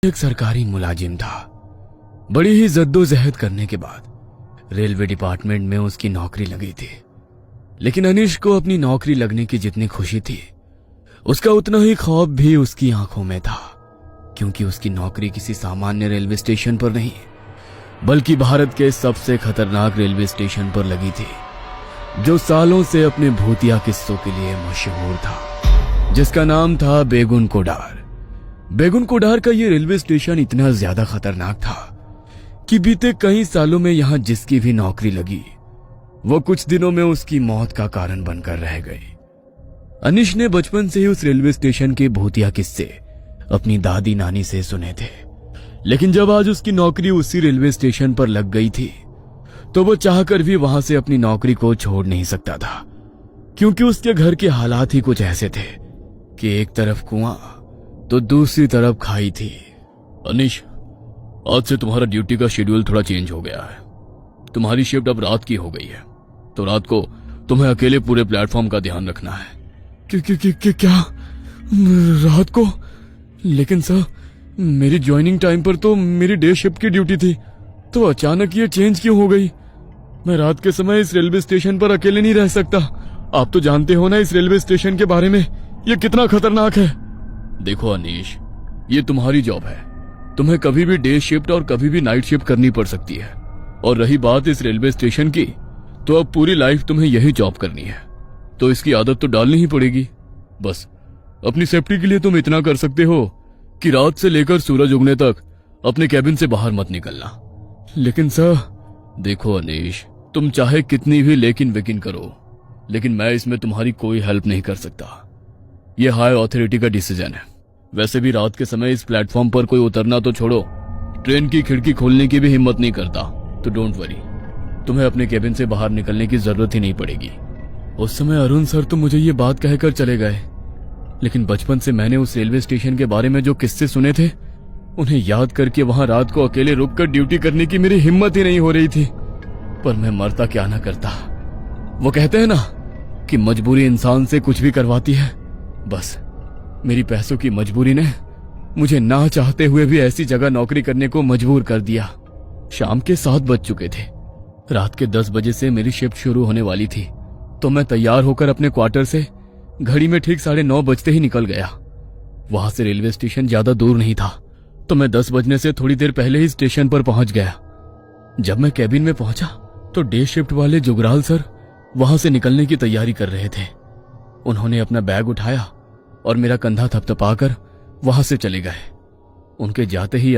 एक सरकारी मुलाजिम था। बड़ी ही जद्दोजहद करने के बाद रेलवे डिपार्टमेंट में उसकी नौकरी लगी थी। लेकिन अनिश को अपनी नौकरी लगने की जितनी खुशी थी, उसका उतना ही खौफ भी उसकी आंखों में था, क्योंकि उसकी नौकरी किसी सामान्य रेलवे स्टेशन पर नहीं, बल्कि भारत के सबसे खतरनाक रेलवे स्टेशन पर लगी थी, जो सालों से अपने भूतिया किस्सों के लिए मशहूर था, जिसका नाम था बेगुन कोडार। बेगुन कोडार का ये रेलवे स्टेशन इतना ज्यादा खतरनाक था कि बीते कई सालों में यहां जिसकी भी नौकरी लगी, वो कुछ दिनों में उसकी मौत का कारण बनकर रह गई। अनिश ने बचपन से ही उस रेलवे स्टेशन के भूतिया किस्से अपनी दादी नानी से सुने थे, लेकिन जब आज उसकी नौकरी उसी रेलवे स्टेशन पर लग गई थी, तो वो चाहकर भी वहां से अपनी नौकरी को छोड़ नहीं सकता था, क्योंकि उसके घर के हालात ही कुछ ऐसे थे कि एक तरफ कुआं तो दूसरी तरफ खाई थी। अनिश, आज से तुम्हारा ड्यूटी का शेड्यूल थोड़ा चेंज हो गया है। तुम्हारी शिफ्ट अब रात की हो गई है, तो रात को तुम्हें अकेले पूरे प्लेटफॉर्म का ध्यान रखना है। क्या रात को? लेकिन सर, मेरी ज्वाइनिंग टाइम पर तो मेरी डे शिफ्ट की ड्यूटी थी, तो अचानक ये चेंज क्यों हो गई? मैं रात के समय इस रेलवे स्टेशन पर अकेले नहीं रह सकता। आप तो जानते हो ना इस रेलवे स्टेशन के बारे में, ये कितना खतरनाक है। देखो अनीश, ये तुम्हारी जॉब है, तुम्हें कभी भी डे शिफ्ट और कभी भी नाइट शिफ्ट करनी पड़ सकती है। और रही बात इस रेलवे स्टेशन की, तो अब पूरी लाइफ तुम्हें यही जॉब करनी है, तो इसकी आदत तो डालनी ही पड़ेगी। बस अपनी सेफ्टी के लिए तुम इतना कर सकते हो कि रात से लेकर सूरज उगने तक अपने कैबिन से बाहर मत निकलना। लेकिन सर, देखो अनीश, तुम चाहे कितनी भी लेकिन वेकिन करो, लेकिन मैं इसमें तुम्हारी कोई हेल्प नहीं कर सकता। यह हाई अथॉरिटी का डिसीजन है। वैसे भी रात के समय इस प्लेटफॉर्म पर कोई उतरना तो छोड़ो, ट्रेन की खिड़की खोलने की भी हिम्मत नहीं करता, तो डोंट वरी, तुम्हें अपने केबिन से बाहर निकलने की जरूरत ही नहीं पड़ेगी। उस समय अरुण सर तो मुझे ये बात कहकर चले गए, लेकिन बचपन से मैंने उस रेलवे स्टेशन के बारे में जो किस्से सुने थे, उन्हें याद करके वहां रात को अकेले रुककर ड्यूटी करने की मेरी हिम्मत ही नहीं हो रही थी। पर मैं मरता क्या ना करता। वो कहते हैं ना कि मजबूरी इंसान से कुछ भी करवाती है। बस मेरी पैसों की मजबूरी ने मुझे ना चाहते हुए भी ऐसी जगह नौकरी करने को मजबूर कर दिया। शाम के 7 बज चुके थे। रात के 10 बजे से मेरी शिफ्ट शुरू होने वाली थी, तो मैं तैयार होकर अपने क्वार्टर से घड़ी में ठीक 9:30 बजते ही निकल गया। वहां से रेलवे स्टेशन ज्यादा दूर नहीं था, तो मैं 10 बजने से थोड़ी देर पहले ही स्टेशन पर पहुंच गया। जब मैं कैबिन में पहुंचा तो डे शिफ्ट वाले जुगराल सर वहां से निकलने की तैयारी कर रहे थे। उन्होंने अपना बैग उठाया और मेरा कंधा थपथपाकर वहां से चले गए। उनके जाते ही